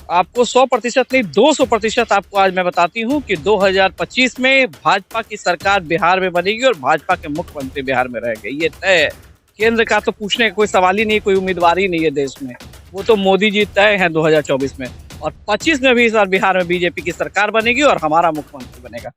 आपको 100% नहीं 200% आपको आज मैं बताती हूँ कि 2025 में भाजपा की सरकार बिहार में बनेगी और भाजपा के मुख्यमंत्री बिहार में रहेंगे, ये तय है। केंद्र का तो पूछने का कोई सवाल ही नहीं, कोई उम्मीदवार ही नहीं है देश में। वो तो मोदी जी तय हैं 2024 में, और 25 में भी इस बार बिहार में बीजेपी की सरकार बनेगी और हमारा मुख्यमंत्री बनेगा।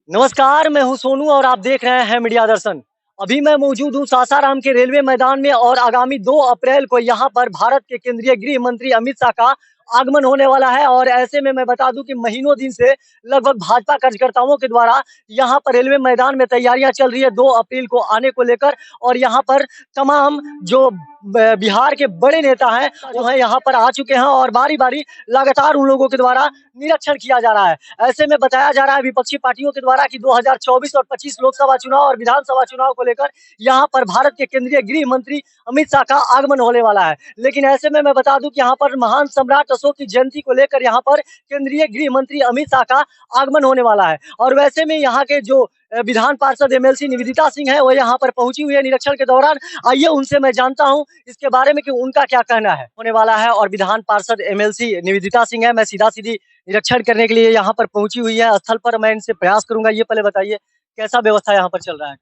नमस्कार, मैं हूं सोनू और आप देख रहे हैं मीडिया दर्शन। अभी मैं मौजूद हूं सासाराम के रेलवे मैदान में और आगामी 2 अप्रैल को यहां पर भारत के केंद्रीय गृह मंत्री अमित शाह का आगमन होने वाला है। और ऐसे में मैं बता दूं कि महीनों दिन से लगभग भाजपा कार्यकर्ताओं के द्वारा यहां पर रेलवे मैदान में तैयारियां चल रही है 2 अप्रैल को आने को लेकर। और यहां पर तमाम जो बिहार के बड़े नेता हैं वो है यहाँ पर आ चुके हैं और बारी बारी लगातार उन लोगों के द्वारा निरीक्षण किया जा रहा है। ऐसे में बताया जा रहा है विपक्षी पार्टियों के द्वारा कि 2024 और 25 लोकसभा चुनाव और विधानसभा चुनाव को लेकर यहाँ पर भारत के केंद्रीय गृह मंत्री अमित शाह का आगमन होने वाला है। लेकिन ऐसे में मैं बता दूं कि यहाँ पर महान सम्राट अशोक की जयंती को लेकर यहाँ पर केंद्रीय गृह मंत्री अमित शाह का आगमन होने वाला है। और वैसे में यहाँ के जो विधान पार्षद एमएलसी निवेदिता सिंह है वो यहाँ पर पहुंची हुई है निरीक्षण के दौरान। आइए उनसे मैं जानता हूं इसके बारे में कि उनका क्या कहना है होने वाला है। और विधान पार्षद एमएलसी निवेदिता सिंह है, मैं सीधा सीधी निरीक्षण करने के लिए यहाँ पर पहुंची हुई है स्थल पर। मैं इनसे प्रयास करूंगा, ये पहले बताइए कैसा व्यवस्था यहाँ पर चल रहा है।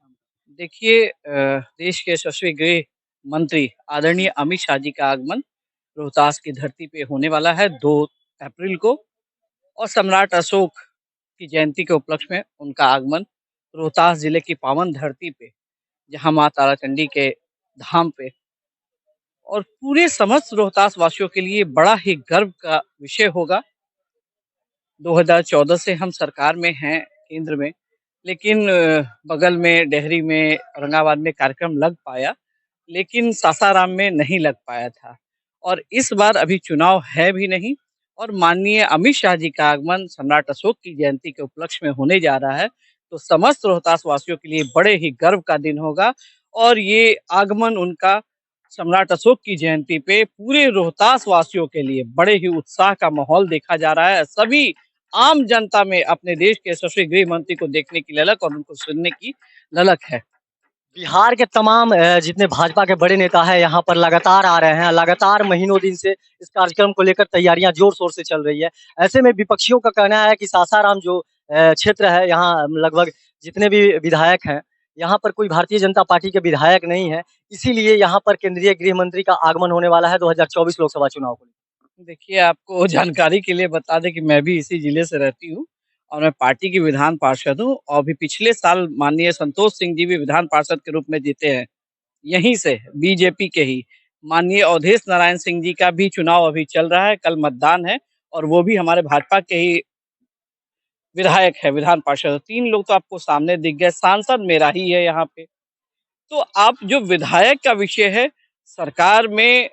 देखिए, देश के यशस्वी गृह मंत्री आदरणीय अमित शाह जी का आगमन रोहतास की धरती पे होने वाला है 2 अप्रैल को, और सम्राट अशोक की जयंती के उपलक्ष्य में उनका आगमन रोहतास जिले की पावन धरती पे, जहां मां ताराचंडी के धाम पे, और पूरे समस्त रोहतास वासियों के लिए बड़ा ही गर्व का विषय होगा। 2014 से हम सरकार में हैं केंद्र में, लेकिन बगल में डेहरी में औरंगाबाद में कार्यक्रम लग पाया, लेकिन सासाराम में नहीं लग पाया था। और इस बार अभी चुनाव है भी नहीं, और माननीय अमित शाह जी का आगमन सम्राट अशोक की जयंती के उपलक्ष्य में होने जा रहा है, तो समस्त रोहतास वासियों के लिए बड़े ही गर्व का दिन होगा। और ये आगमन उनका सम्राट अशोक की जयंती पे पूरे रोहतास वासियों के लिए बड़े ही उत्साह का माहौल देखा जा रहा है। सभी आम जनता में अपने देश के यशस्वी गृह मंत्री को देखने की ललक और उनको सुनने की ललक है। बिहार के तमाम जितने भाजपा के बड़े नेता हैं यहाँ पर लगातार आ रहे हैं, लगातार महीनों दिन से इस कार्यक्रम को लेकर तैयारियां जोर शोर से चल रही है। ऐसे में विपक्षियों का कहना है कि सासाराम जो क्षेत्र है यहाँ लगभग जितने भी विधायक हैं यहाँ पर कोई भारतीय जनता पार्टी के विधायक नहीं है, इसीलिए यहाँ पर केंद्रीय गृह मंत्री का आगमन होने वाला है 2024 लोकसभा चुनाव को। देखिए, आपको जानकारी के लिए बता दें कि मैं भी इसी जिले से रहती हूँ और मैं पार्टी की विधान पार्षद हूँ, और भी पिछले साल माननीय संतोष सिंह जी भी विधान पार्षद के रूप में जीते हैं, यहीं से बीजेपी के ही। माननीय अवधेश नारायण सिंह जी का भी चुनाव अभी चल रहा है, कल मतदान है, और वो भी हमारे भाजपा के ही विधायक है, विधान पार्षद। 3 लोग तो आपको सामने दिख गए, सांसद मेरा ही है यहाँ पे। तो आप जो विधायक का विषय है, सरकार में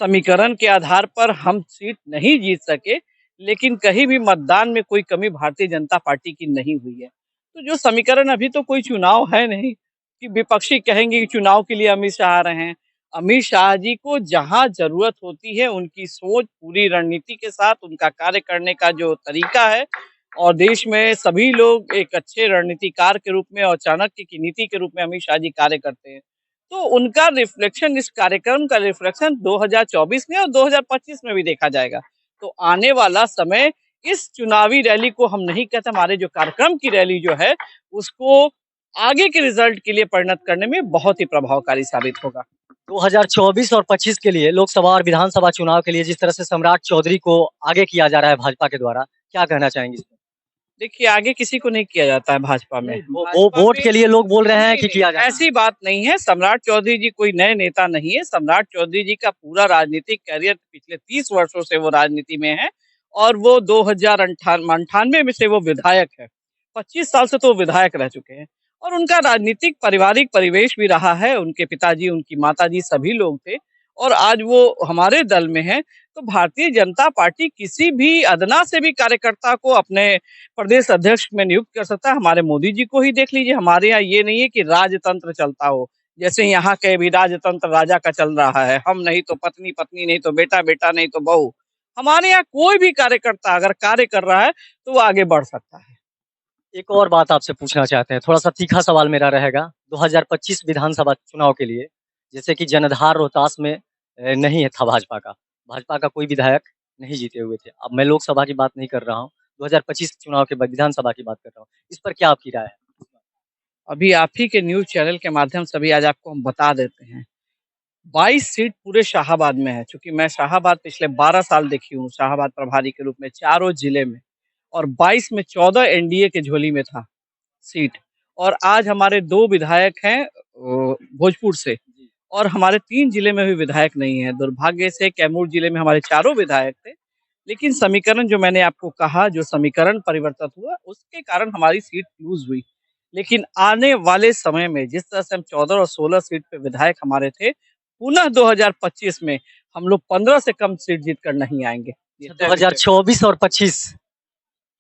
समीकरण के आधार पर हम सीट नहीं जीत सके, लेकिन कहीं भी मतदान में कोई कमी भारतीय जनता पार्टी की नहीं हुई है। तो जो समीकरण, अभी तो कोई चुनाव है नहीं कि विपक्षी कहेंगे कि चुनाव के लिए अमित शाह आ रहे हैं। अमित शाह जी को जहां जरूरत होती है, उनकी सोच पूरी रणनीति के साथ, उनका कार्य करने का जो तरीका है, और देश में सभी लोग एक अच्छे रणनीतिकार के रूप में और चाणक्य की नीति के रूप में अमित शाह जी कार्य करते हैं। तो उनका रिफ्लेक्शन, इस कार्यक्रम का रिफ्लेक्शन 2024 में और 2025 में भी देखा जाएगा। तो आने वाला समय इस चुनावी रैली को, हम नहीं कहते, हमारे जो कार्यक्रम की रैली जो है उसको आगे के रिजल्ट के लिए परिणत करने में बहुत ही प्रभावकारी साबित होगा। 2024 और 25 के लिए लोकसभा और विधानसभा चुनाव के लिए जिस तरह से सम्राट चौधरी को आगे किया जा रहा है भाजपा के द्वारा, क्या कहना चाहेंगे इस पर? देखिए, आगे किसी को नहीं किया जाता है भाजपा में। वो वोट के लिए लोग बोल रहे हैं कि किया जाए, ऐसी बात नहीं है। सम्राट चौधरी जी कोई नए नेता नहीं है। सम्राट चौधरी जी का पूरा राजनीतिक कैरियर पिछले 30 वर्षों से वो राजनीति में है, और वो 2098 में से वो विधायक है। 25 साल से तो वो विधायक रह चुके हैं, और उनका राजनीतिक पारिवारिक परिवेश भी रहा है। उनके पिताजी, उनकी माताजी सभी लोग थे, और आज वो हमारे दल में है। तो भारतीय जनता पार्टी किसी भी अदना से भी कार्यकर्ता को अपने प्रदेश अध्यक्ष में नियुक्त कर सकता है। हमारे मोदी जी को ही देख लीजिए, हमारे यहाँ ये नहीं है कि राजतंत्र चलता हो, जैसे यहाँ के भी राजतंत्र राजा का चल रहा है, हम नहीं तो पत्नी, पत्नी नहीं तो बेटा, बेटा नहीं तो बहू। हमारे यहाँ कोई भी कार्यकर्ता अगर कार्य कर रहा है तो वो आगे बढ़ सकता है। एक और बात आपसे पूछना चाहते हैं, थोड़ा-सा तीखा सवाल मेरा रहेगा। 2025 विधानसभा चुनाव के लिए, जैसे कि जनाधार रोहतास में नहीं है था भाजपा का। भाजपा का कोई विधायक नहीं जीते हुए थे। अब मैं लोकसभा की बात नहीं कर रहा हूँ, 2025 चुनाव के बाद विधानसभा की बात कर रहा हूँ। इस पर क्या आपकी राय है? अभी आप ही के न्यूज़ चैनल के माध्यम से अभी आज आपको हम बता देते हैं। 22 सीट पूरे शाहाबाद में है, चूँकि मैं शाहाबाद पिछले 12 साल देखी हूँ, शाहाबाद प्रभारी के रूप में चारों जिले में, और 22 में 14 एनडीए के झोली में था सीट। और आज हमारे 2 विधायक हैं भोजपुर से, और हमारे 3 जिले में भी विधायक नहीं है। दुर्भाग्य से कैमूर जिले में हमारे चारों विधायक थे, लेकिन समीकरण जो मैंने आपको कहा, जो समीकरण परिवर्तित हुआ, उसके कारण हमारी सीट लूज़ हुई। लेकिन आने वाले समय में जिस तरह से हम 14 और 16 सीट पे विधायक हमारे थे, पुनः 2025 में हम लोग 15 से कम सीट जीत कर नहीं आएँगे। ये अच्छा, तय विषय है। 2024 और 25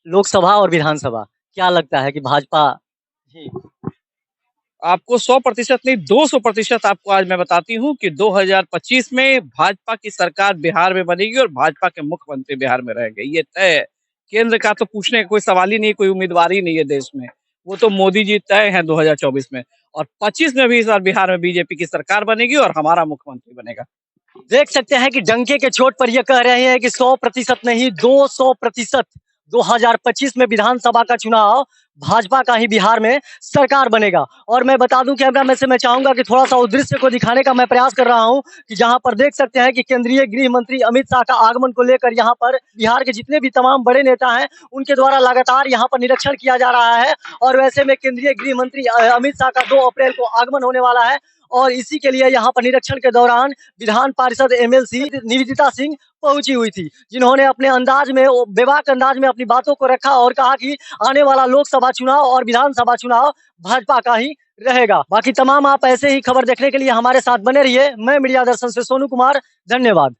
लोकसभा और विधानसभा, क्या लगता है कि भाजपा ही आपको 100% नहीं, 200% आपको आज मैं बताती हूँ कि 2025 में भाजपा की सरकार बिहार में बनेगी और भाजपा के मुख्यमंत्री बिहार में रहेंगे, ये तय है। केंद्र का तो पूछने का कोई सवाल ही नहीं, कोई उम्मीदवार ही नहीं है देश में। वो तो मोदी जी तय हैं 2024 में, और 25 में भी इस बार बिहार में बीजेपी की सरकार बनेगी और हमारा मुख्यमंत्री बनेगा। देख सकते हैं कि डंके के चोट पर ये कह रहे हैं कि 100% नहीं 200% 2025 में विधानसभा का चुनाव भाजपा का ही बिहार में सरकार बनेगा। और मैं बता दूं कैमरा मैन से मैं चाहूंगा कि थोड़ा सा उस दृश्य को दिखाने का मैं प्रयास कर रहा हूं कि जहां पर देख सकते हैं कि केंद्रीय गृह मंत्री अमित शाह का आगमन को लेकर यहां पर बिहार के जितने भी तमाम बड़े नेता हैं उनके द्वारा लगातार यहां पर निरीक्षण किया जा रहा है। और वैसे में केंद्रीय गृह मंत्री अमित शाह का 2 अप्रैल को आगमन होने वाला है और इसी के लिए यहाँ पर निरीक्षण के दौरान विधान पार्षद एमएलसी निवेदिता सिंह पहुंची हुई थी, जिन्होंने अपने अंदाज में बेबाक अंदाज में अपनी बातों को रखा और कहा कि आने वाला लोकसभा चुनाव और विधानसभा चुनाव भाजपा का ही रहेगा। बाकी तमाम आप ऐसे ही खबर देखने के लिए हमारे साथ बने रहिए। मैं मीडिया दर्शन से सोनू कुमार, धन्यवाद।